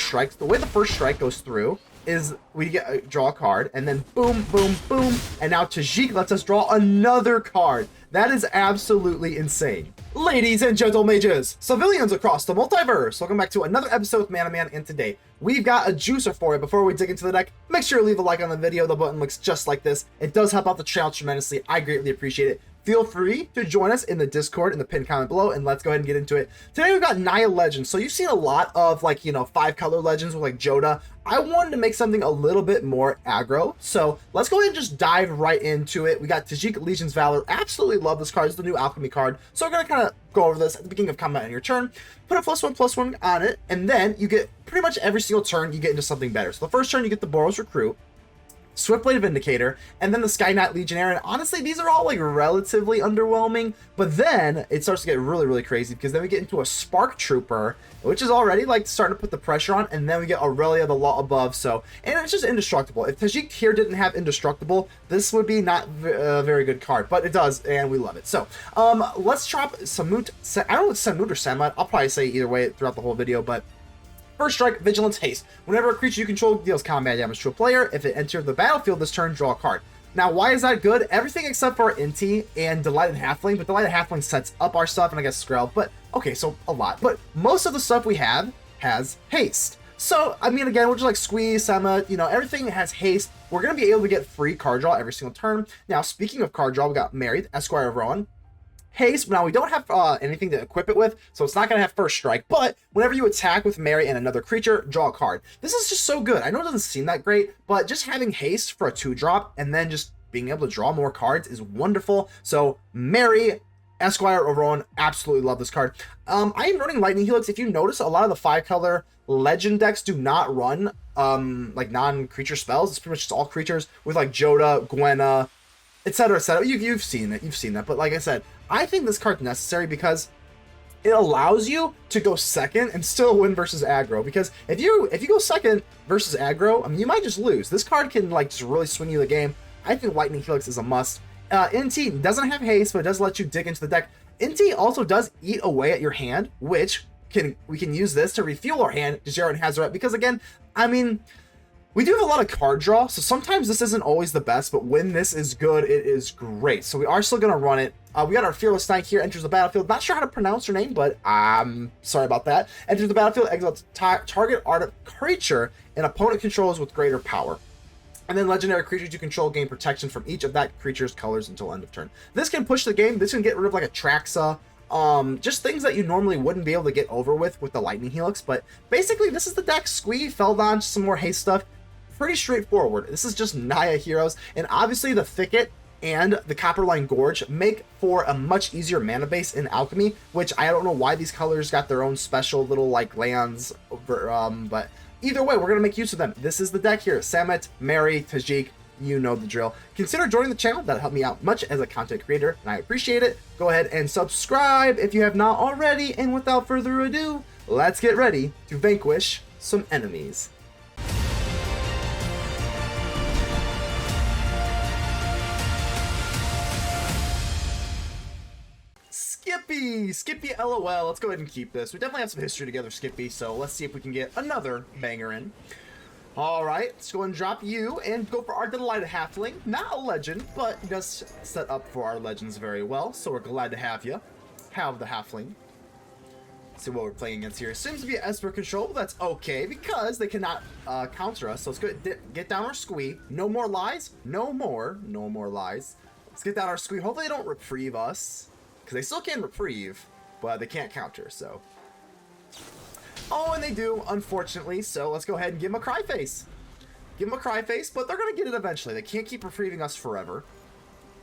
first strike. The way the first strike goes through is we get draw a card, and then boom, boom, boom, and now Tajic lets us draw another card. That is absolutely insane. Ladies and gentle mages, civilians across the multiverse, welcome back to another episode with Man, and today we've got a juicer for you. Before we dig into the deck, make sure to leave a like on the video. The button looks just like this. It does help out the channel tremendously. I greatly appreciate it. Feel free to join us in the Discord in the pinned comment below, and let's go ahead and get into it. Today we've got Naya Legends. So you've seen a lot of, like, you know, 5-color legends with like Joda. I wanted to make something a little bit more aggro, so let's go ahead and just dive right into it. We got Tajic, Legion's Valor. Absolutely love this card. It's the new Alchemy card. So we're going to kind of go over this at the beginning of combat on your turn. Put a +1/+1 on it, and then you get pretty much every single turn you get into something better. So the first turn you get the Boros Recruit, Swiftblade Vindicator, and then the Sky Knight Legionnaire. And honestly, these are all like relatively underwhelming, but then it starts to get really crazy, because then we get into a Spark Trooper, which is already like starting to put the pressure on, and then we get Aurelia, the Law Above. So, and it's just indestructible. If Tajic here didn't have indestructible, this would be not a very good card, but it does, and we love it. So let's drop Samut. I don't know if it's Samut or Samut. I'll probably say either way throughout the whole video, but first strike, Vigilance, Haste. Whenever a creature you control deals combat damage to a player, if it enters the battlefield this turn, draw a card. Now, why is that good? Everything except for Inti and Delighted Halfling, but Delighted Halfling sets up our stuff, and I guess Skrelv, but okay, so a lot. But most of the stuff we have has Haste. So, I mean, again, we're just like Squee, Samut, you know, everything has Haste. We're going to be able to get free card draw every single turn. Now, speaking of card draw, we got Married, Esquire of Rohan. Haste. Now we don't have anything to equip it with, so it's not going to have first strike, but whenever you attack with Mary and another creature, draw a card. This is just so good. I know it doesn't seem that great, but just having haste for a 2-drop and then just being able to draw more cards is wonderful. So Mary, Esquire of Rohan, absolutely love this card. I am running Lightning Helix. If you notice, a lot of the 5-color legend decks do not run like non-creature spells. It's pretty much just all creatures with like Joda, Gwenna, etc, etc. You've seen it. You've seen that. But like I said, I think this card's necessary because it allows you to go second and still win versus aggro. Because if you go second versus aggro, I mean, you might just lose. This card can like just really swing you the game. I think Lightning Helix is a must. Inti doesn't have haste, but it does let you dig into the deck. Inti also does eat away at your hand, which we can use this to refuel our hand, Djeru and Hazoret. Because again, I mean, we do have a lot of card draw, so sometimes this isn't always the best, but when this is good, it is great. So we are still going to run it. We got our Fearless Knight here, enters the battlefield. Not sure how to pronounce her name, but I'm sorry about that. Enters the battlefield, exiles target art creature and opponent controls with greater power. And then legendary creatures you control gain protection from each of that creature's colors until end of turn. This can push the game. This can get rid of like a Traxa. Just things that you normally wouldn't be able to get over with the Lightning Helix. But basically, this is the deck. Squee, Feldon, some more haste stuff. Pretty straightforward. This is just Naya heroes, and obviously the Thicket and the Copperline Gorge make for a much easier mana base in Alchemy, which I don't know why these colors got their own special little like lands over, but either way, we're gonna make use of them. This is the deck here: Samut, Mary, Tajic. You know the drill. Consider joining the channel. That'll help me out much as a content creator, and I appreciate it. Go ahead and subscribe if you have not already, and without further ado, let's get ready to vanquish some enemies. Skippy LOL. Let's go ahead and keep this. We definitely have some history together, Skippy, so let's see if we can get another banger in. Alright, let's go and drop you and go for our Delighted Halfling. Not a legend, but he does set up for our legends very well, so we're glad to have you. Have the Halfling. Let's see what we're playing against here. Seems to be Esper control, but that's okay because they cannot counter us. So let's go get down our Squee. No more lies. No more lies. Let's get down our Squee. Hopefully they don't reprieve us, because they still can reprieve, but they can't counter, so. Oh, and they do, unfortunately, so let's go ahead and give them a cry face. Give them a cry face, but they're going to get it eventually. They can't keep reprieving us forever.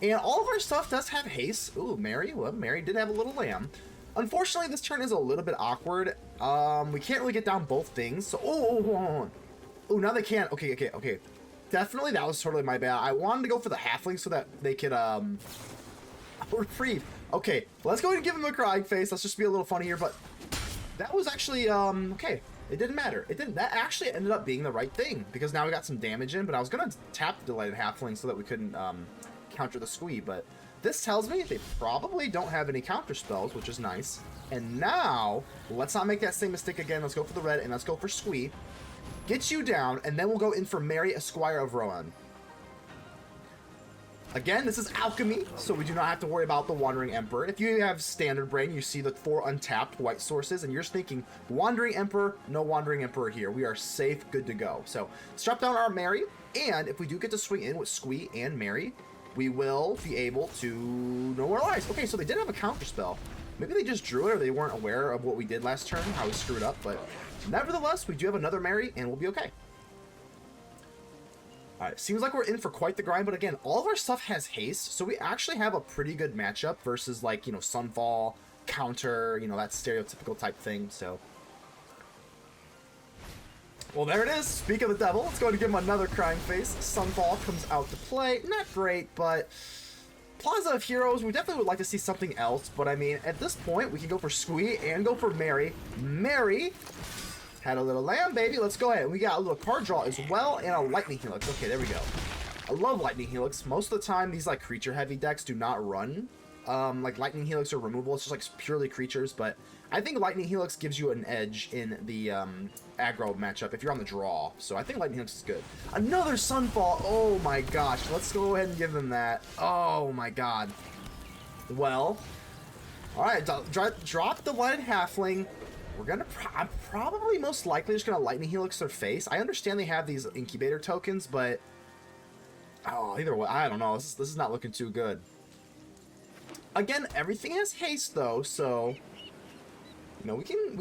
And all of our stuff does have haste. Ooh, Mary. Well, Mary did have a little lamb. Unfortunately, this turn is a little bit awkward. We can't really get down both things, so. Oh, now they can. Okay. Definitely, that was totally my bad. I wanted to go for the halfling so that they could, reprieve. Okay, let's go ahead and give him a crying face. Let's just be a little funny here, but that was actually, okay. It didn't matter. It didn't. That actually ended up being the right thing, because now we got some damage in, but I was going to tap the Delighted Halfling so that we couldn't counter the Squee, but this tells me they probably don't have any counter spells, which is nice. And now, let's not make that same mistake again. Let's go for the red, and let's go for Squee. Get you down, and then we'll go in for Mary, Esquire of Rohan. Again, this is Alchemy, so we do not have to worry about the Wandering Emperor. If you have Standard Brain, you see the 4 untapped white sources, and you're just thinking, Wandering Emperor, no Wandering Emperor here. We are safe, good to go. So, let's drop down our Mary, and if we do get to swing in with Squee and Mary, we will be able to know our lives. Okay, so they did have a counter spell. Maybe they just drew it, or they weren't aware of what we did last turn, how we screwed up, but nevertheless, we do have another Mary, and we'll be okay. Alright, seems like we're in for quite the grind, but again, all of our stuff has haste, so we actually have a pretty good matchup versus, like, you know, Sunfall, counter, you know, that stereotypical type thing, so. Well, there it is. Speak of the devil. Let's go ahead and give him another crying face. Sunfall comes out to play. Not great, but Plaza of Heroes, we definitely would like to see something else, but I mean, at this point, we can go for Squee and go for Mary. Mary had a little lamb, baby. Let's go ahead. We got a little card draw as well and a Lightning Helix. Okay, there we go. I love Lightning Helix. Most of the time, these like creature-heavy decks do not run like Lightning Helix or removal. It's just like purely creatures, but I think Lightning Helix gives you an edge in the aggro matchup if you're on the draw. So I think Lightning Helix is good. Another Sunfall. Oh my gosh. Let's go ahead and give them that. Oh my god. Well, all right. Drop the Delighted Halfling. We're gonna. I'm probably most likely just gonna Lightning Helix their face. I understand they have these Incubator tokens, but oh, either way, I don't know. This is not looking too good. Again, everything has haste though, so you know we can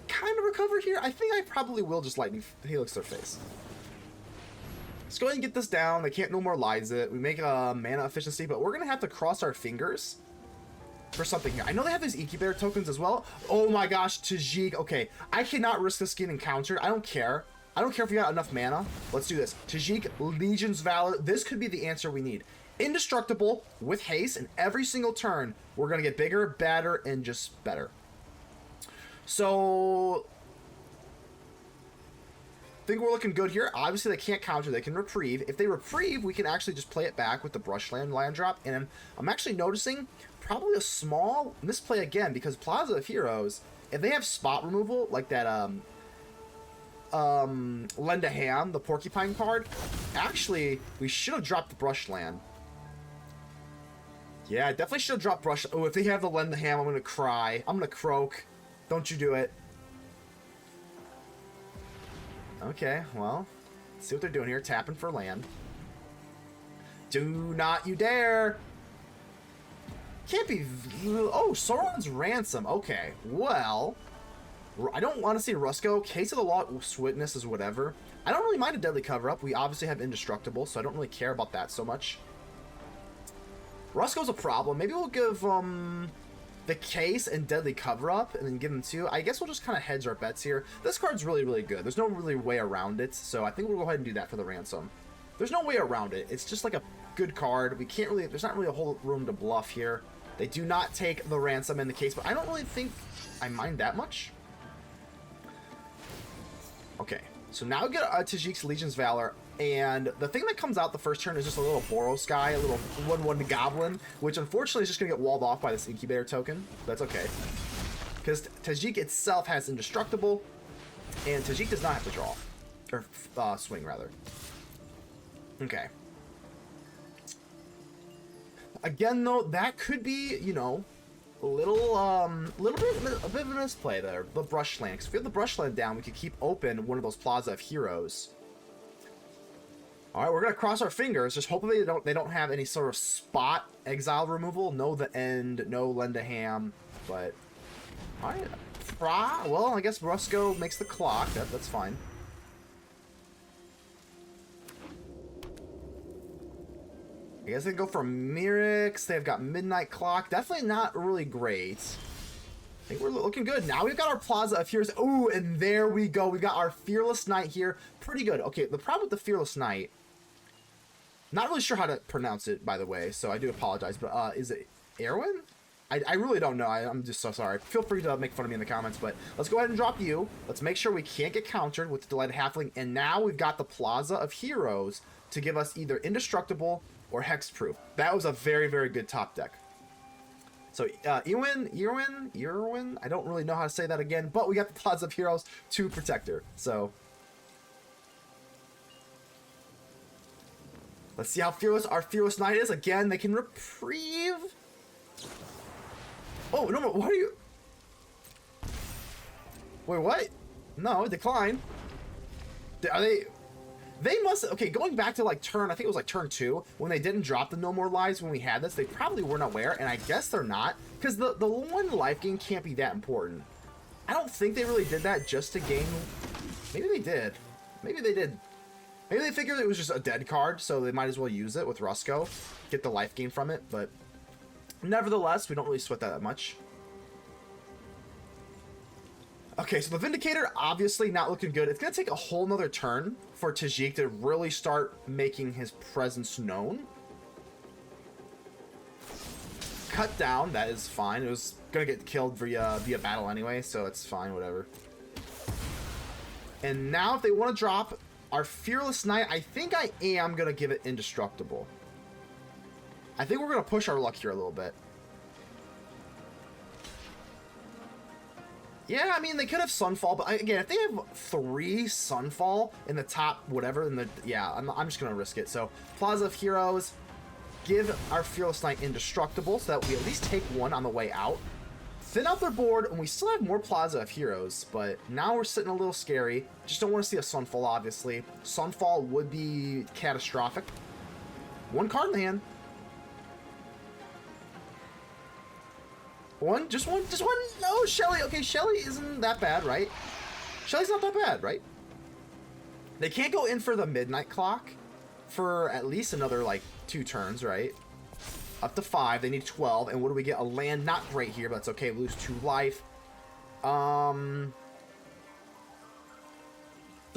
kind of recover here. I think I probably will just Lightning Helix their face. Let's go ahead and get this down. They can't no more lies it. We make a mana efficiency, but we're gonna have to cross our fingers for something here. I know they have these Incubator tokens as well. Oh my gosh, Tajic. Okay, I cannot risk this getting countered. I don't care. I don't care if we got enough mana. Let's do this. Tajic, Legion's Valor. This could be the answer we need. Indestructible with haste, and every single turn we're going to get bigger, badder, and just better. So I think we're looking good here. Obviously, they can't counter. They can reprieve. If they reprieve, we can actually just play it back with the Brushland land drop. And I'm actually noticing probably a small misplay again, because Plaza of Heroes, if they have spot removal, like that Lend a Hand, the Porcupine card, actually, we should have dropped the Brushland. Yeah, definitely should have dropped Brush. Oh, if they have the Lend a Hand, I'm going to cry. I'm going to croak. Don't you do it. Okay, well, let's see what they're doing here. Tapping for land. Do not you dare. Can't be... Oh, Sauron's Ransom. Okay, well, I don't want to see Rusko. Case of the Lost Witness is whatever. I don't really mind a Deadly Cover-Up. We obviously have Indestructible, so I don't really care about that so much. Rusko's a problem. Maybe we'll give the Case and Deadly Cover-Up, and then give them 2. I guess we'll just kind of hedge our bets here. This card's really, really good. There's no really way around it, so I think we'll go ahead and do that for the Ransom. There's no way around it. It's just like a good card. We can't really... There's not really a whole room to bluff here. They do not take the Ransom in the Case, but I don't really think I mind that much. Okay, so now we get Tajic's Legion's Valor, and the thing that comes out the first turn is just a little Boros guy, a little 1/1 Goblin, which unfortunately is just going to get walled off by this Incubator token. That's okay, because Tajic itself has Indestructible, and Tajic does not have to draw, or swing, rather. Okay. Again, though, that could be, you know, a bit of a misplay there. The Brushland. Because if we have the Brushland down, we could keep open one of those Plaza of Heroes. All right, we're gonna cross our fingers. Just hopefully they don't have any sort of spot exile removal. No, the end. No, Lend a Hand. But all right, well, I guess Rusko makes the clock. That's fine. I guess they can go for Mirix. They've got Midnight Clock. Definitely not really great. I think we're looking good. Now we've got our Plaza of Heroes. Ooh, and there we go. We got our Fearless Knight here. Pretty good. Okay, the problem with the Fearless Knight, not really sure how to pronounce it, by the way, so I do apologize. But is it Éowyn? I really don't know. I'm just so sorry. Feel free to make fun of me in the comments, but let's go ahead and drop you. Let's make sure we can't get countered with the Delighted Halfling. And now we've got the Plaza of Heroes to give us either Indestructible or Hexproof. That was a very, very good top deck. So Éowyn, I don't really know how to say that again, but we got the Plaza of Heroes to Protector. So let's see how fearless our Fearless Knight is. Again, they can reprieve. Oh, no, why are you... Wait, what? No, decline. Are they... They must... Okay, going back to, like, turn... I think it was, like, turn 2, when they didn't drop the No More Lives when we had this, they probably weren't aware, and I guess they're not, because the one life gain can't be that important. I don't think they really did that just to gain... Maybe they did. Maybe they did. Maybe they figured it was just a dead card, so they might as well use it with Rusko, get the life gain from it, but... Nevertheless, we don't really sweat that much. Okay, so the Vindicator, obviously not looking good. It's going to take a whole nother turn for Tajic to really start making his presence known. Cut down, that is fine. It was going to get killed via battle anyway, so it's fine, whatever. And now if they want to drop our Fearless Knight, I think I am going to give it Indestructible. I think we're going to push our luck here a little bit. Yeah, I mean, they could have Sunfall, but again, if they have 3 Sunfall in the top whatever, yeah, I'm just going to risk it. So, Plaza of Heroes, give our Fearless Knight Indestructible so that we at least take 1 on the way out. Thin out their board, and we still have more Plaza of Heroes, but now we're sitting a little scary. Just don't want to see a Sunfall, obviously. Sunfall would be catastrophic. 1 card in the hand. Just one. No, Shelly. Okay, Shelly isn't that bad, right? Shelly's not that bad, right? They can't go in for the Midnight Clock for at least another, like, 2 turns, right? Up to 5. They need 12. And what do we get? A land. Not great here, but that's okay. We lose 2 life. They're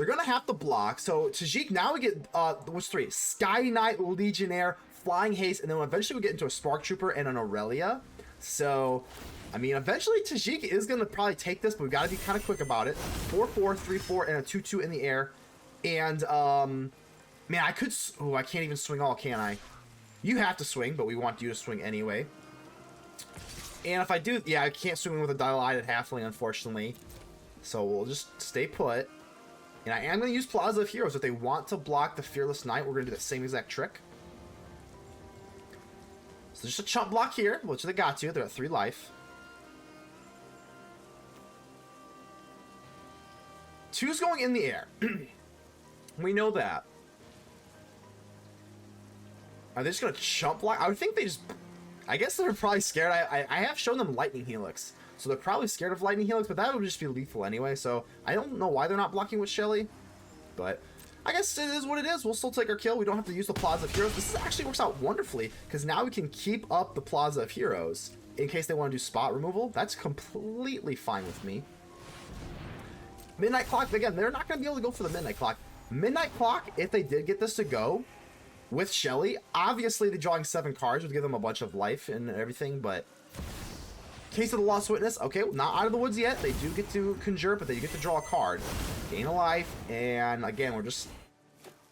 gonna have to block. So, Tajic, now we get, what's 3? Sky Knight, Legionnaire, Flying Haste, and then eventually we get into a Spark Trooper and an Aurelia. So, I mean, eventually Tajic is going to probably take this, but we've got to be kind of quick about it. 4-4, 3-4, and a 2-2 in the air. And, man, I could... Oh, I can't even swing all, can I? You have to swing, but we want you to swing anyway. And if I do... Yeah, I can't swing with a Delighted Halfling, unfortunately. So we'll just stay put. And I am going to use Plaza of Heroes. If they want to block the Fearless Knight, we're going to do the same exact trick. So just a chump block here, which they got to. They're at 3 life. 2's going in the air. We know that. Are they just going to chump block? I would think they just... I guess they're probably scared. I have shown them Lightning Helix. So they're probably scared of Lightning Helix, but that would just be lethal anyway. So I don't know why they're not blocking with Shelly. But... I guess it is what it is. We'll still take our kill. We don't have to use the Plaza of Heroes. This actually works out wonderfully because now we can keep up the Plaza of Heroes in case they want to do spot removal. That's completely fine with me. Midnight Clock, again, they're not going to be able to go for the Midnight Clock. Midnight Clock, if they did get this to go with Shelly, obviously the drawing 7 cards would give them a bunch of life and everything, but... Case of the Lost Witness, okay, not out of the woods yet. They do get to conjure, but they get to draw a card. Gain a life, and again, we're just...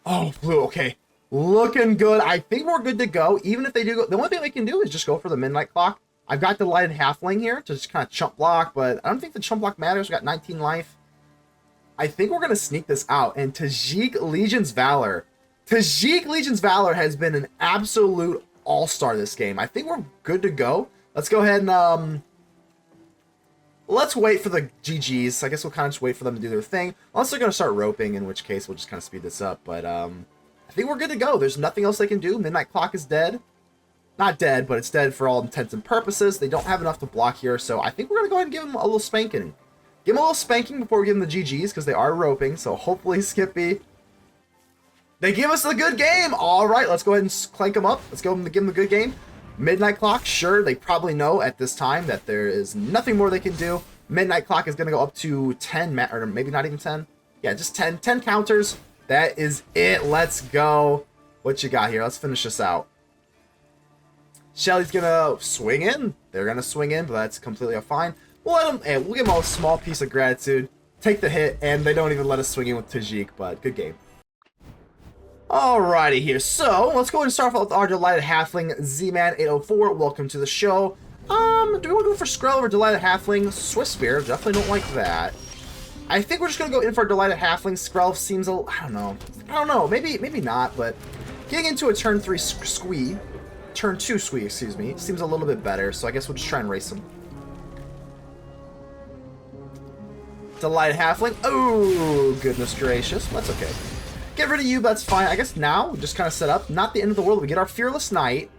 Oh, blue, okay. Looking good. I think we're good to go. Even if they do go... The only thing they can do is just go for the Midnight Clock. I've got the Delighted Halfling here to just kind of chump block, but I don't think the chump block matters. We got 19 life. I think we're going to sneak this out, and Tajic Legion's Valor. Tajic Legion's Valor has been an absolute all-star this game. I think we're good to go. Let's go ahead and, let's wait for the GGs. I guess we'll kind of just wait for them to do their thing. Unless they're going to start roping, in which case we'll just kind of speed this up. But I think we're good to go. There's nothing else they can do. Midnight Clock is dead. Not dead, but it's dead for all intents and purposes. They don't have enough to block here, so I think we're going to go ahead and give them a little spanking. Give them a little spanking before we give them the GGs, because they are roping. So hopefully, Skippy, they give us a good game. All right, let's go ahead and clank them up. Let's go give them a good game. Midnight Clock, sure, they probably know at this time that there is nothing more they can do. Midnight Clock is going to go up to 10, or maybe not even 10. Yeah, just 10 counters. That is it. Let's go. What you got here? Let's finish this out. Shelly's going to swing in. They're going to swing in, but that's completely fine. We'll let them, hey, we'll give them a small piece of gratitude. Take the hit, and they don't even let us swing in with Tajic, but good game. Alrighty here, so let's go ahead and start off with our Delighted Halfling, Z-Man 804. Welcome to the show. Do we want to go for Skrelv or Delighted Halfling? Swift Spear, definitely don't like that. I think we're just gonna go in for Delighted Halfling. Skrelv seems a, I don't know, maybe not, but getting into a turn 3 Squee, turn 2 Squee, excuse me, seems a little bit better, so I guess we'll just try and race him. Delighted Halfling, oh, goodness gracious, that's okay. Get rid of you, that's fine. I guess now, we just kind of set up, not the end of the world, we get our Fearless Knight.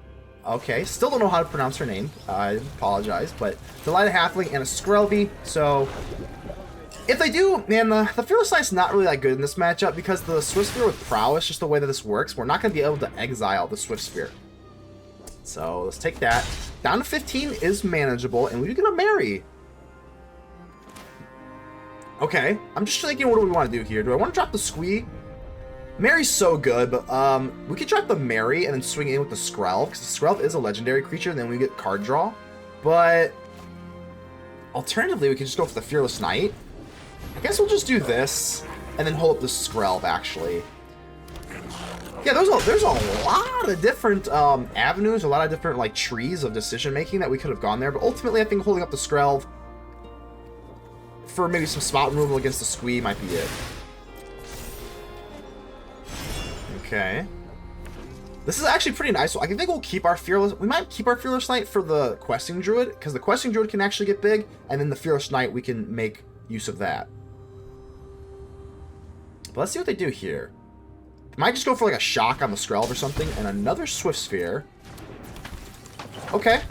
Okay, still don't know how to pronounce her name, I apologize, but Delighted Halfling and a Skrelv, so if they do, man, the Fearless Knight's not really that good in this matchup because the Swift Spear with Prowess, just the way that this works, we're not going to be able to exile the Swift Spear. So let's take that. Down to 15 is manageable, and we're going to marry. Okay, I'm just thinking, what do we want to do here? Do I want to drop the Squee? Mary's so good, but we could drop the Mary and then swing in with the Skrelv, because the Skrelv is a legendary creature, and then we get card draw. But alternatively, we could just go for the Fearless Knight. I guess we'll just do this, and then hold up the Skrelv, actually. Yeah, there's a lot of different avenues, a lot of different like trees of decision-making that we could have gone there, but ultimately I think holding up the Skrelv for maybe some spot removal against the Squee might be it. Okay. This is actually pretty nice. So I think we'll keep our Fearless... We might keep our Fearless Knight for the Questing Druid, because the Questing Druid can actually get big, and then the Fearless Knight, we can make use of that. But let's see what they do here. Might just go for like a shock on the Skrelv or something, and another Swift Sphere. Okay.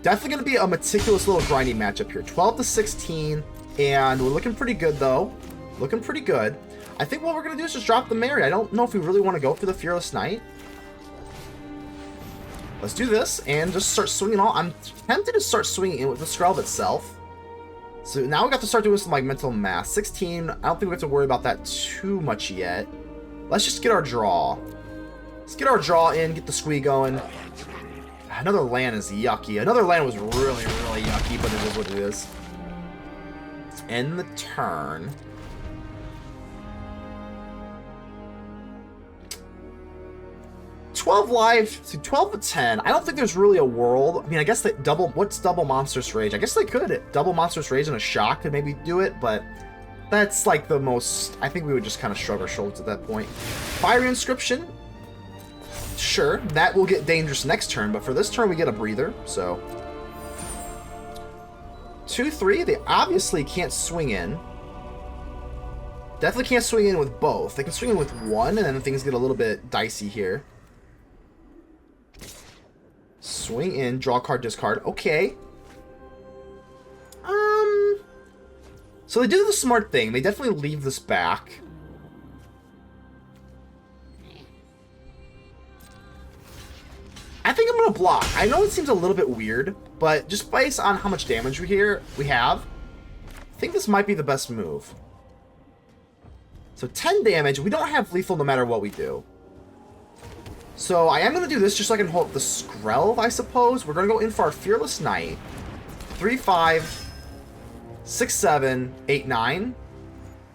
Definitely going to be a meticulous little grindy matchup here. 12 to 16, and we're looking pretty good, though. Looking pretty good. I think what we're going to do is just drop the Mary. I don't know if we really want to go for the Fearless Knight. Let's do this and just start swinging all. I'm tempted to start swinging in with the Skrelv itself. So now we got to start doing some like mental math. 16, I don't think we have to worry about that too much yet. Let's just get our draw. Let's get our draw in, get the Squee going. Another land is yucky. Another land was really, really yucky, but it is what it is. Let's end the turn. To 12 to 10. I don't think there's really a world. I mean, I guess that double. What's double Monstrous Rage? I guess they could. Double Monstrous Rage and a shock could maybe do it, but that's like the most. I think we would just kind of shrug our shoulders at that point. Fiery Inscription. Sure, that will get dangerous next turn, but for this turn we get a breather. So 2-3. They obviously can't swing in. Definitely can't swing in with both. They can swing in with one, and then things get a little bit dicey here. Swing in, draw card, discard. Okay. So they do the smart thing. They definitely leave this back. I think I'm gonna block. I know it seems a little bit weird, but just based on how much damage we have, I think this might be the best move. So 10 damage. We don't have lethal no matter what we do. So I am going to do this just so I can hold up the Skrelv, I suppose. We're going to go in for our Fearless Knight. 3-5, 6-7, 8-9. And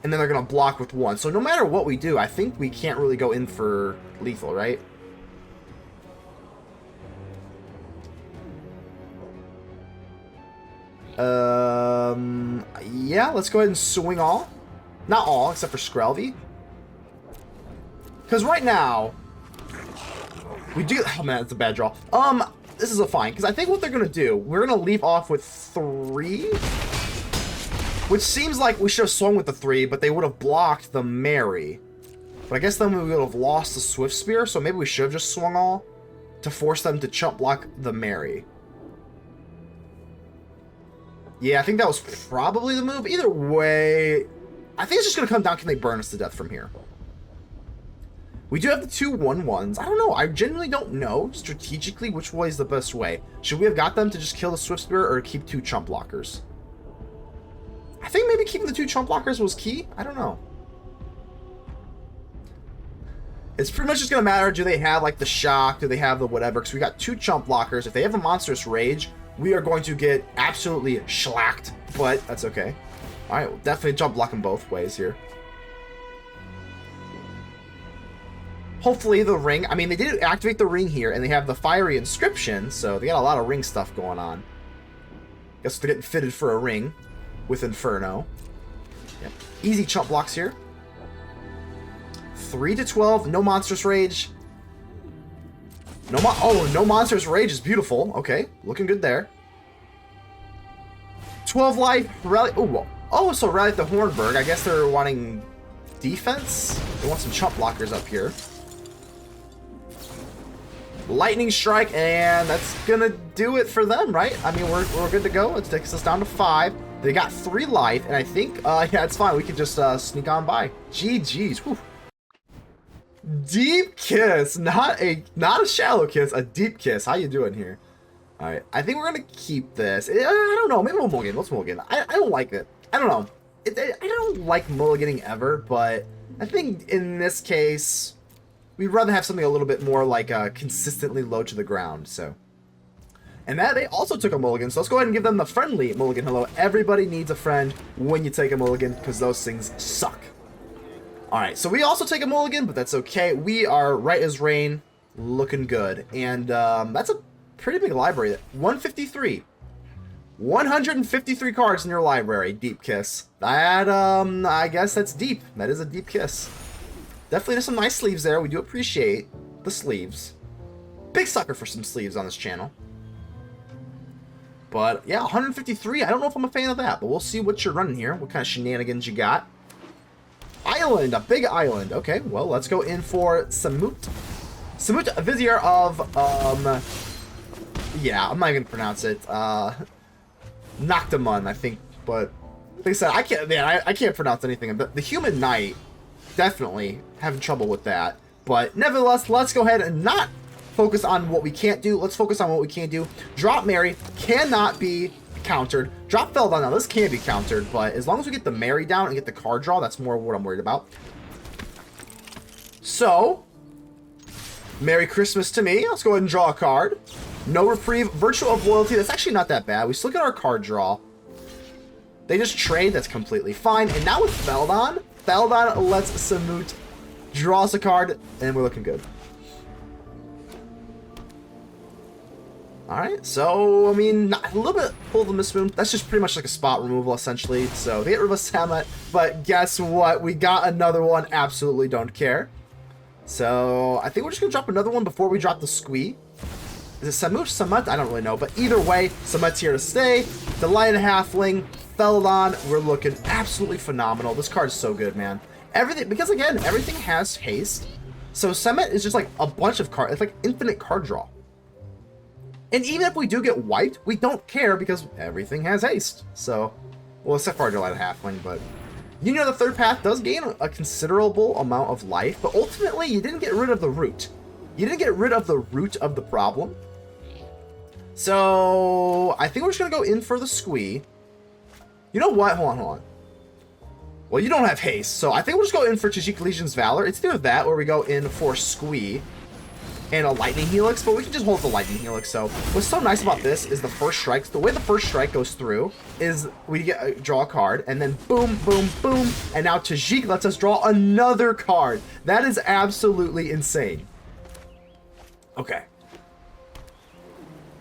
then they're going to block with 1. So no matter what we do, I think we can't really go in for lethal, right? Yeah, let's go ahead and swing all. Not all, except for Skrelv. Because right now... we do... oh man, that's a bad draw. This is a fine, because I think what they're going to do, we're going to leave off with 3, which seems like we should have swung with the 3, but they would have blocked the Mary. But I guess then we would have lost the Swift Spear, so maybe we should have just swung all to force them to chump block the Mary. Yeah, I think that was probably the move. Either way, I think it's just going to come down, can they burn us to death from here? We do have the 2 1/1s. I don't know. I genuinely don't know strategically which way is the best way. Should we have got them to just kill the Swift Spear or keep 2 chump blockers? I think maybe keeping the 2 chump blockers was key. I don't know. It's pretty much just going to matter. Do they have like the shock? Do they have the whatever? Because we got 2 chump blockers. If they have a Monstrous Rage, we are going to get absolutely shellacked. But that's okay. Alright, we'll definitely jump block them both ways here. hopefully the ring, I mean, they did activate the ring here, and they have the fiery inscription, so they got a lot of ring stuff going on. Guess they're getting fitted for a ring with Inferno. Yep. Easy chump blocks here. 3 to 12, no Monstrous Rage. No Monstrous Rage is beautiful. Okay, looking good there. 12 life, rally. So rally the Hornberg. I guess they're wanting defense. They want some chump blockers up here. Lightning Strike, and that's gonna do it for them, right? I mean, we're good to go. It takes us down to 5. They got 3 life, and I think, yeah, it's fine. We can just sneak on by. GG's. Whew. Deep kiss, not a shallow kiss, a deep kiss. How you doing here? All right, I think we're gonna keep this. I don't know. Maybe we'll mulligan. Let's mulligan. I don't like it. I don't know. I don't like mulliganing ever, but I think in this case, we'd rather have something a little bit more like consistently low to the ground. So, and that they also took a mulligan. So let's go ahead and give them the friendly mulligan. Hello, everybody needs a friend when you take a mulligan because those things suck. All right, so we also take a mulligan, but that's okay. We are right as rain, looking good, and that's a pretty big library. 153. 153 cards in your library. Deep kiss. That, I guess that's deep. That is a deep kiss. Definitely there's some nice sleeves there. We do appreciate the sleeves. Big sucker for some sleeves on this channel. But, yeah, 153. I don't know if I'm a fan of that, but we'll see what you're running here. What kind of shenanigans you got. Island. A big island. Okay, well, let's go in for Samut. Samut, a Vizier of, yeah, I'm not even gonna pronounce it. Naktamun, I think, but like I said, I can't pronounce anything. The Human Knight, definitely having trouble with that. But nevertheless, let's go ahead and not focus on what we can't do. Let's focus on what we can do. Drop Mary cannot be countered. Drop Feldon. Now this can be countered, but as long as we get the Mary down and get the card draw, that's more what I'm worried about. So, Merry Christmas to me. Let's go ahead and draw a card. No Reprieve, Virtue of Loyalty. That's actually not that bad. We still get our card draw. They just trade. That's completely fine. And now with Feldon, Feldon lets Samut draw us a card, and we're looking good. Alright, so, I mean, a little bit pull the Mistmoon. That's just pretty much like a spot removal, essentially. So, they get rid of a Samut, but guess what? We got another one. Absolutely don't care. So, I think we're just going to drop another one before we drop the Squee. Is it Samut? Samut? I don't really know. But either way, Samut's here to stay. Delighted Halfling, Feldon. We're looking absolutely phenomenal. This card is so good, man. Everything, because again, everything has haste. So Samut is just like a bunch of cards. It's like infinite card draw. And even if we do get wiped, we don't care because everything has haste. So, well, except for our Delighted Halfling, but you know the third path does gain a considerable amount of life, but ultimately you didn't get rid of the root. You didn't get rid of the root of the problem. So, I think we're just going to go in for the Squee. You know what? Hold on. Well, you don't have haste, so I think we'll just go in for Tajic Legion's Valor. It's either that or we go in for Squee and a Lightning Helix, but we can just hold the Lightning Helix. So, what's so nice about this is the first strike. The way the first strike goes through is we get draw a card, and then boom, boom, boom, and now Tajic lets us draw another card. That is absolutely insane. Okay.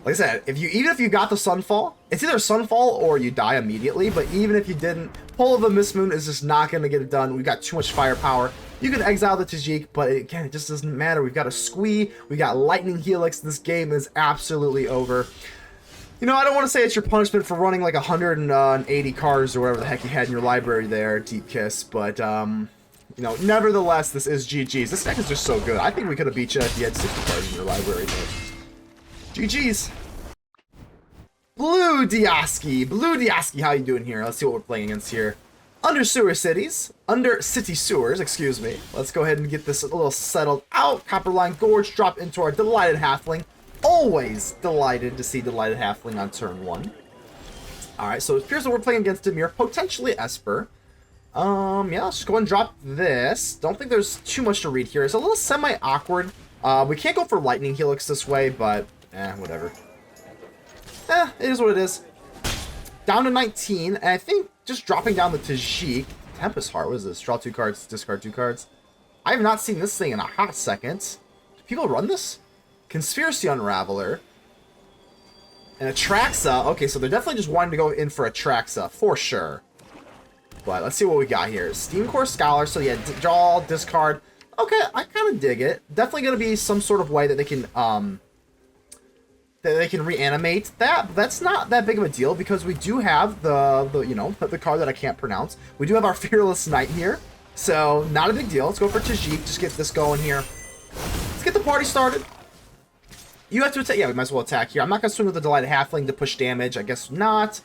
Like I said, even if you got the Sunfall, it's either Sunfall or you die immediately, but even if you didn't, Pull of the Mistmoon is just not going to get it done. We've got too much firepower. You can exile the Tajic, but again, it just doesn't matter. We've got a Squee, we got Lightning Helix. This game is absolutely over. You know, I don't want to say it's your punishment for running like 180 cards or whatever the heck you had in your library there, Deep Kiss, but, you know, nevertheless, this is GG's. This deck is just so good. I think we could have beat you if you had 60 cards in your library, but GG's. Blue Diaski, how you doing here? Let's see what we're playing against here. Under City Sewers, excuse me. Let's go ahead and get this a little settled out. Copperline Gorge, drop into our Delighted Halfling. Always delighted to see Delighted Halfling on turn 1. Alright, so it appears that we're playing against Dimir, potentially Esper. Yeah, let's just go and drop this. Don't think there's too much to read here. It's a little semi-awkward. We can't go for Lightning Helix this way, but, whatever. It is what it is. Down to 19, and I think just dropping down the Tajic. Tempest Heart, what is this? Draw 2 cards, discard 2 cards. I have not seen this thing in a hot second. Do people run this? Conspiracy Unraveler. And Atraxa. Okay, so they're definitely just wanting to go in for Atraxa, for sure. But let's see what we got here. Steam Core Scholar, so yeah, draw, discard. Okay, I kind of dig it. Definitely going to be some sort of way that they can reanimate that. That's not that big of a deal because we do have the card that I can't pronounce. We do have our Fearless Knight here, so not a big deal. Let's go for Tajic. Just get this going here. Let's get the party started. You have to attack. Yeah, we might as well attack here. I'm not going to swing with the Delighted Halfling to push damage. I guess not.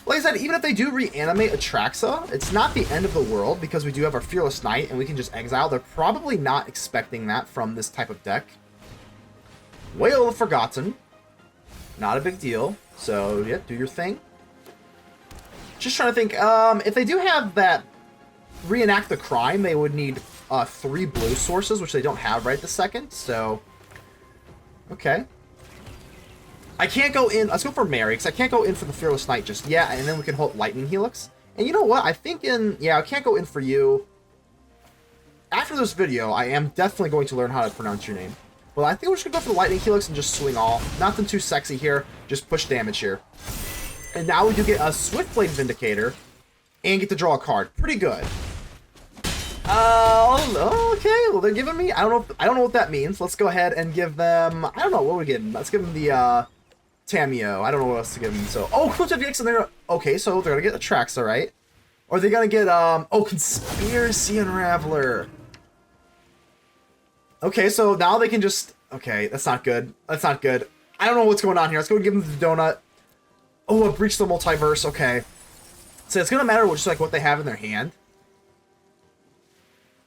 Like I said, even if they do reanimate Atraxa, it's not the end of the world because we do have our Fearless Knight and we can just exile. They're probably not expecting that from this type of deck. Wail of Forgotten. Not a big deal. So, yeah, do your thing. Just trying to think. If they do have that reenact the crime, they would need 3 blue sources, which they don't have right this second. So, okay. I can't go in. Let's go for Mary, because I can't go in for the Fearless Knight just yet, and then we can hold Lightning Helix. And you know what? I think yeah, I can't go in for you. After this video, I am definitely going to learn how to pronounce your name. Well, I think we're just going to go for the Lightning Helix and just swing all. Nothing too sexy here. Just push damage here. And now we do get a Swiftblade Vindicator and get to draw a card. Pretty good. Okay. Well, they're giving me... I don't know what that means. Let's go ahead and give them... I don't know what we give them. Let's give them the Tameo. I don't know what else to give them. So, Crypto VX, and they're... Okay, so they're going to get Atraxa, right? Or are they going to get... Conspiracy Unraveler. Okay, so now they can just... Okay, that's not good. That's not good. I don't know what's going on here. Let's go give them the donut. Oh, a Breach the Multiverse. Okay. So it's going to matter just like what they have in their hand.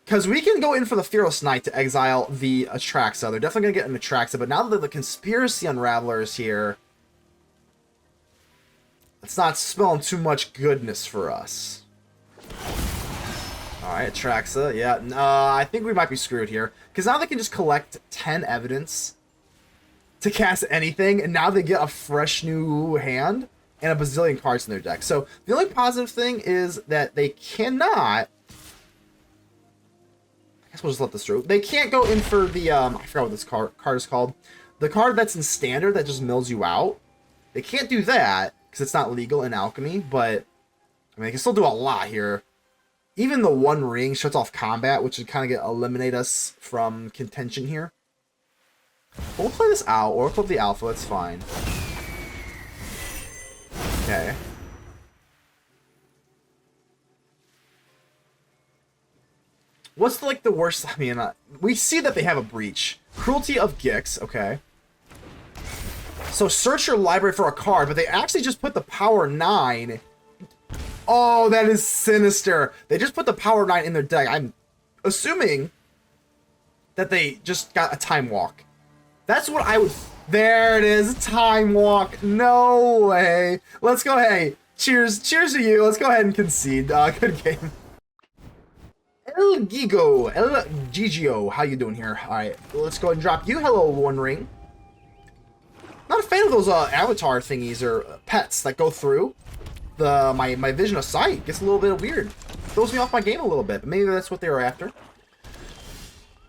Because we can go in for the Fearless Knight to exile the Atraxa. They're definitely going to get an Atraxa. But now that the Conspiracy Unraveler is here, it's not spelling too much goodness for us. Alright, Atraxa, yeah. I think we might be screwed here. Because now they can just collect 10 evidence to cast anything, and now they get a fresh new hand and a bazillion cards in their deck. So, the only positive thing is that they cannot... I guess we'll just let this through. They can't go in for the, I forgot what this card is called. The card that's in Standard that just mills you out. They can't do that, because it's not legal in Alchemy, but... I mean, they can still do a lot here. Even the One Ring shuts off combat, which would kind of eliminate us from contention here. We'll play this out, or flip the alpha, it's fine. Okay. What's the worst? I mean, we see that they have a Breach. Cruelty of Gix, okay. So search your library for a card, but they actually just put the Power 9... Oh, that is sinister. They just put the Power 9 in their deck. I'm assuming that they just got a Time Walk. That's what I would... There it is. Time Walk. No way. Let's go. Hey, cheers. Cheers to you. Let's go ahead and concede. Good game. El Gigio. How you doing here? All right. Let's go ahead and drop you. Hello, One Ring. Not a fan of those avatar thingies or pets that go through. My vision of sight gets a little bit weird. Throws me off my game a little bit, but maybe that's what they were after.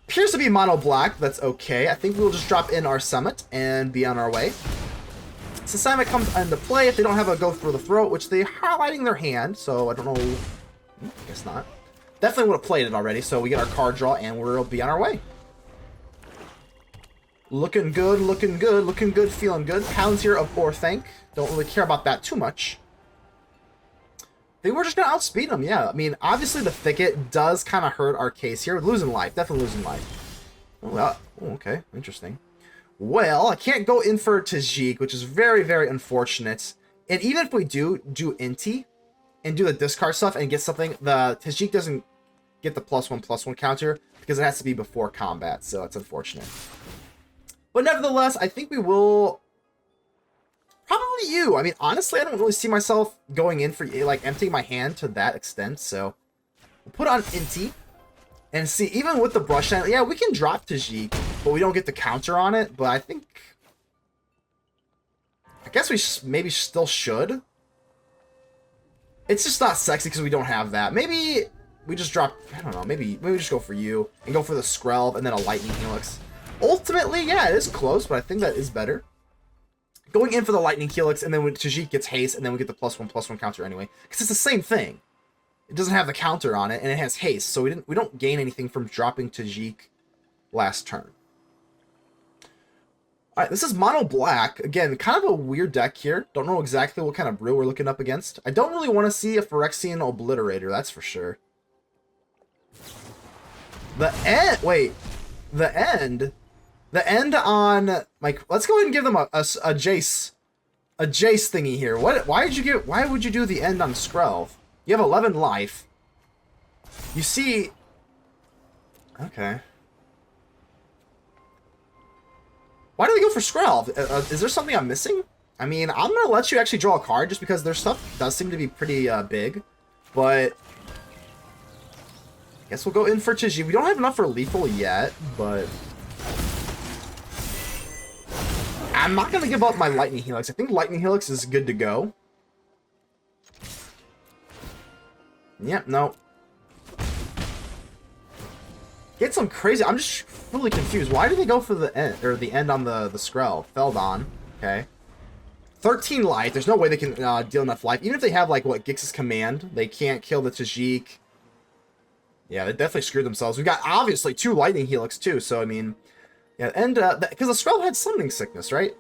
Appears to be mono black, that's okay. I think we'll just drop in our Samut and be on our way. So Samut comes into play if they don't have a go through the throat, which they're highlighting their hand, so I don't know. I guess not. Definitely would have played it already, so we get our card draw and we'll be on our way. Looking good, looking good, looking good, feeling good. Pounds here of Orthanc. Don't really care about that too much. I think we're just going to outspeed them, yeah. I mean, obviously the Thicket does kind of hurt our case here. Losing life, definitely losing life. Oh, well, okay, interesting. Well, I can't go in for Tajic, which is very, very unfortunate. And even if we do Inti and do the discard stuff and get something, the Tajic doesn't get the +1/+1 counter because it has to be before combat, so it's unfortunate. But nevertheless, I think we will... Probably you. I mean, honestly, I don't really see myself going in for, like, emptying my hand to that extent, so... We'll put on Inti. And see, even with the brush hand, yeah, we can drop Tajic, but we don't get the counter on it, but I think... I guess we maybe still should. It's just not sexy because we don't have that. Maybe we just drop, I don't know, maybe we just go for you and go for the Skrelv and then a Lightning Helix. Ultimately, yeah, it is close, but I think that is better. Going in for the Lightning Helix, and then when Tajic gets haste, and then we get the +1/+1 counter anyway. Because it's the same thing. It doesn't have the counter on it, and it has haste, so we don't gain anything from dropping Tajic last turn. Alright, this is mono black. Again, kind of a weird deck here. Don't know exactly what kind of brew we're looking up against. I don't really want to see a Phyrexian Obliterator, that's for sure. The end on, like, let's go ahead and give them a Jace thingy here. Why would you do the end on Skrelv? You have 11 life. You see, okay. Why do they go for Skrelv? Is there something I'm missing? I mean, I'm gonna let you actually draw a card just because their stuff does seem to be pretty big, but I guess we'll go in for Tajic. We don't have enough for lethal yet, but I'm not going to give up my Lightning Helix. I think Lightning Helix is good to go. Yep, no. Get some crazy... I'm just really confused. Why do they go for the end, or the end on the Skrelv? Feldon. Okay. 13 life. There's no way they can deal enough life. Even if they have, like, what, Gix's Command, they can't kill the Tajic. Yeah, they definitely screwed themselves. We've got, obviously, 2 Lightning Helix, too, so, I mean... Yeah, and, because the Skrelv had Summoning Sickness, right?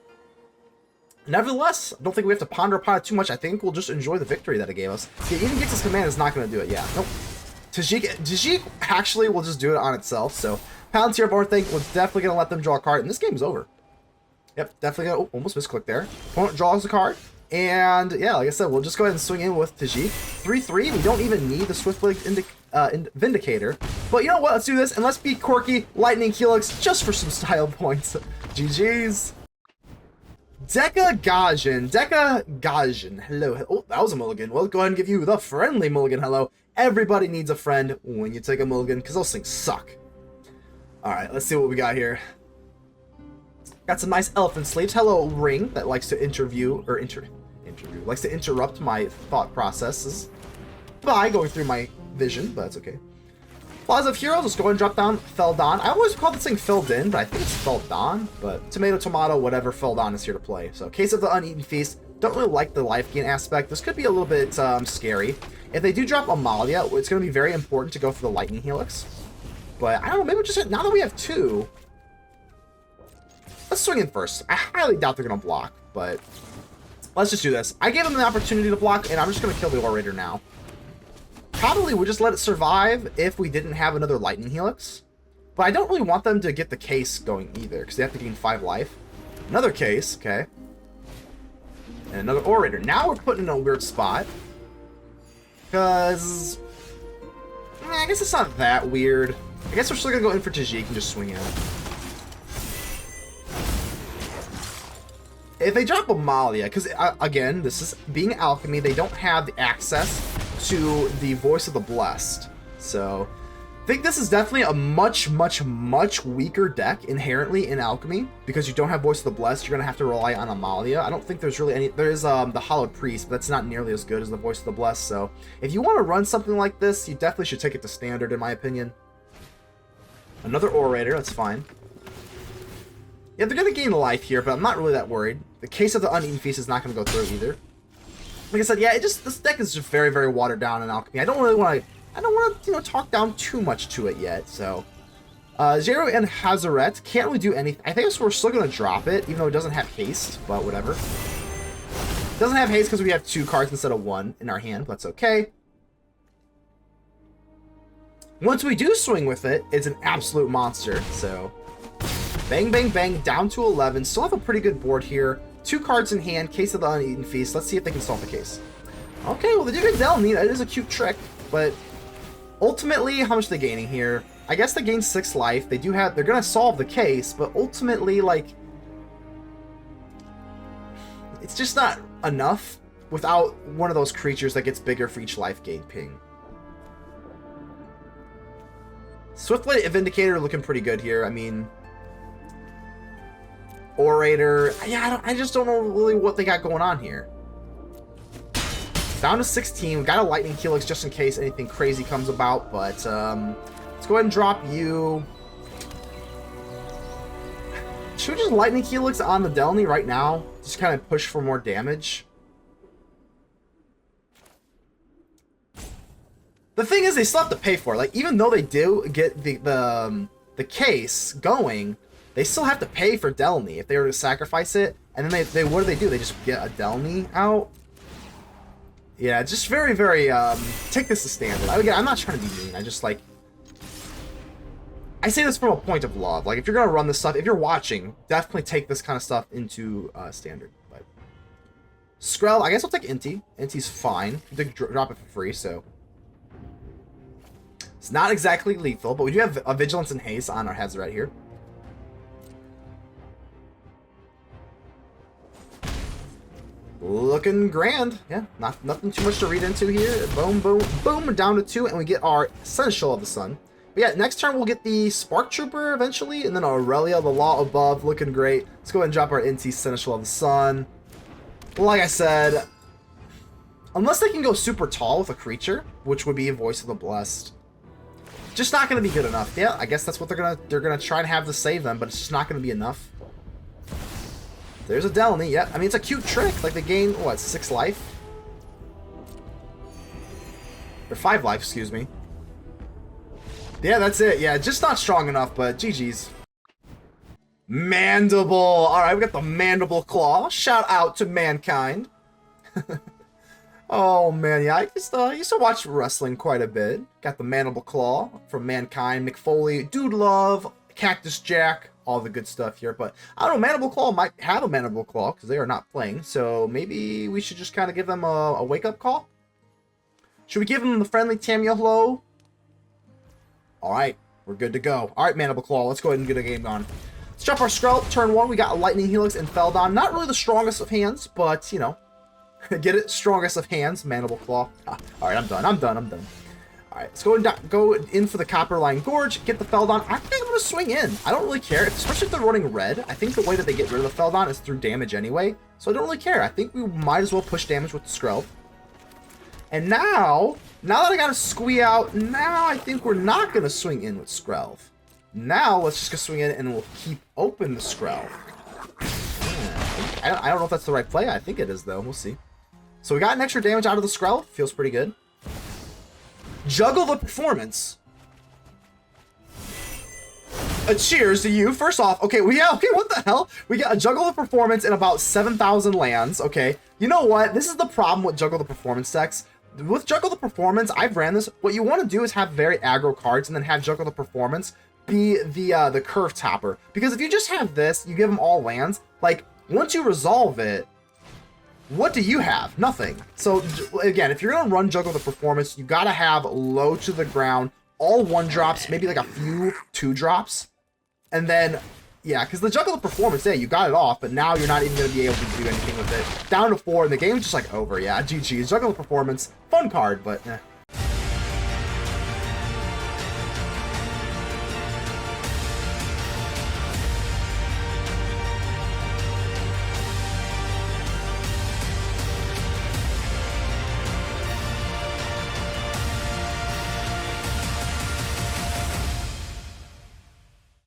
Nevertheless, I don't think we have to ponder upon it too much. I think we'll just enjoy the victory that it gave us. Yeah, even Gix's Command is not going to do it. Yeah, nope. Tajic actually will just do it on itself, so Palantir Vorthink was definitely going to let them draw a card, and this game is over. Yep, definitely going to... Oh, almost misclicked there. Opponent draws a card, and, yeah, like I said, we'll just go ahead and swing in with Tajic. 3-3, we don't even need the Swiftblade Vindicator. But you know what? Let's do this, and let's beat Quirky Lightning Helix just for some style points. GG's. Deca Gajan. Hello. Oh, that was a mulligan. We'll go ahead and give you the friendly mulligan. Hello. Everybody needs a friend when you take a mulligan, because those things suck. Alright, let's see what we got here. Got some nice elephant sleeves. Hello, Ring, that likes to likes to interrupt my thought processes by going through my vision, but that's okay. Plaza of Heroes, let's go and drop down Feldon. I always call this thing Feldon, but I think it's Feldon. But tomato, tomato, whatever, Feldon is here to play. So, Case of the Uneaten Feast. Don't really like the life gain aspect. This could be a little bit scary. If they do drop Amalia, it's going to be very important to go for the Lightning Helix. But, I don't know, maybe just, now that we have 2, let's swing in first. I highly doubt they're going to block, but let's just do this. I gave them the opportunity to block, and I'm just going to kill the Orator now. Probably would just let it survive if we didn't have another Lightning Helix. But I don't really want them to get the case going either, because they have to gain 5 life. Another case, okay. And another Orator. Now we're putting in a weird spot. Because... I guess it's not that weird. I guess we're still going to go in for Tajic and just swing in. If they drop Amalia, because, again, this is being Alchemy, they don't have the access to the Voice of the Blessed. So, I think this is definitely a much, much, much weaker deck inherently in Alchemy, because you don't have Voice of the Blessed. You're going to have to rely on Amalia. I don't think there's really any... There is the Hallowed Priest, but that's not nearly as good as the Voice of the Blessed. So, if you want to run something like this, you definitely should take it to Standard, in my opinion. Another Orator, that's fine. Yeah, they're going to gain life here, but I'm not really that worried. The Case of the Uneaten Feast is not going to go through either. Like I said, yeah, this deck is just very, very watered down in Alchemy. I don't want to, talk down too much to it yet, so. Djeru and Hazoret can't really do anything. I think we're still going to drop it, even though it doesn't have haste, but whatever. It doesn't have haste because we have 2 cards instead of 1 in our hand, but that's okay. Once we do swing with it, it's an absolute monster, so. Bang, bang, bang, down to 11. Still have a pretty good board here. 2 cards in hand, Case of the Uneaten Feast. Let's see if they can solve the case. Okay, well, they did Delny. That is a cute trick, but ultimately, how much are they gaining here? I guess they gain 6 life. They're going to solve the case, but ultimately, like, it's just not enough without one of those creatures that gets bigger for each life gain ping. Swiftblade Vindicator looking pretty good here. I mean... Orator. Yeah, I just don't know really what they got going on here. Down to 16. We got a Lightning Helix just in case anything crazy comes about, but let's go ahead and drop you. Should we just Lightning Helix on the Delny right now? Just kind of push for more damage. The thing is, they still have to pay for it. Like, even though they do get the case going, they still have to pay for Delny if they were to sacrifice it. And then they what do? They just get a Delny out. Yeah, just very, very, take this as standard. Again, I'm not trying to be mean. I just, like, I say this from a point of love. Like, if you're going to run this stuff, if you're watching, definitely take this kind of stuff into standard. But Skrelv, I guess I'll take Inti. Inti's fine. You did drop it for free, so. It's not exactly lethal, but we do have a Vigilance and Haste on our Hazoret here. Looking grand. Yeah, nothing too much to read into here. Boom, boom, boom, down to 2, and we get our Seneschal of the Sun. But yeah, next turn we'll get the Spark Trooper eventually, and then Aurelia, the Law Above, looking great. Let's go ahead and drop our Inti Seneschal of the Sun. Like I said, unless they can go super tall with a creature, which would be a Voice of the Blessed, just not going to be good enough. Yeah, I guess that's what they're gonna try and have to save them, but it's just not going to be enough. There's a Delny, yeah. I mean, it's a cute trick. Like, they gain, what, 6 life? Or 5 life, excuse me. Yeah, that's it. Yeah, just not strong enough, but GG's. Mandible. Alright, we got the Mandible Claw. Shout out to mankind. Oh, man, yeah, I used to watch wrestling quite a bit. Got the Mandible Claw from Mankind, McFoley, Dude Love, Cactus Jack, all the good stuff here. But, I don't know, Mandible Claw might have a Mandible Claw, because they are not playing. So, maybe we should just kind of give them a wake-up call? Should we give them the friendly Tamio Hello? Alright, we're good to go. Alright, Mandible Claw, let's go ahead and get a game on. Let's drop our Skrelv. Turn 1, we got a Lightning Helix and Feldon. Not really the strongest of hands, but, you know. Get it? Strongest of hands, Mandible Claw. Alright, I'm done. Alright, let's go in for the Copperline Gorge, get the Feldon. I think I'm going to swing in. I don't really care, especially if they're running red. I think the way that they get rid of the Feldon is through damage anyway, so I don't really care. I think we might as well push damage with the Skrelv. And now that I got a Squee out, now I think we're not going to swing in with Skrelv. Now, let's just go swing in and we'll keep open the Skrelv. Yeah, I don't know if that's the right play. I think it is, though. We'll see. So we got an extra damage out of the Skrelv. Feels pretty good. Juggle the performance. Cheers to you. First off, okay, what the hell? We got a Juggle the Performance in about 7,000 lands, okay. You know what? This is the problem with Juggle the Performance decks. With Juggle the Performance, I've ran this. What you want to do is have very aggro cards and then have Juggle the Performance be the curve topper. Because if you just have this, you give them all lands, like, once you resolve it, what do you have? Nothing. So, again, if you're going to run Juggle the Performance, you got to have low to the ground, all 1-drops, maybe like a few 2-drops. And then, yeah, because the Juggle the Performance, yeah, you got it off, but now you're not even going to be able to do anything with it. Down to 4, and the game's just like over. Yeah, GG. Juggle the Performance, fun card, but eh.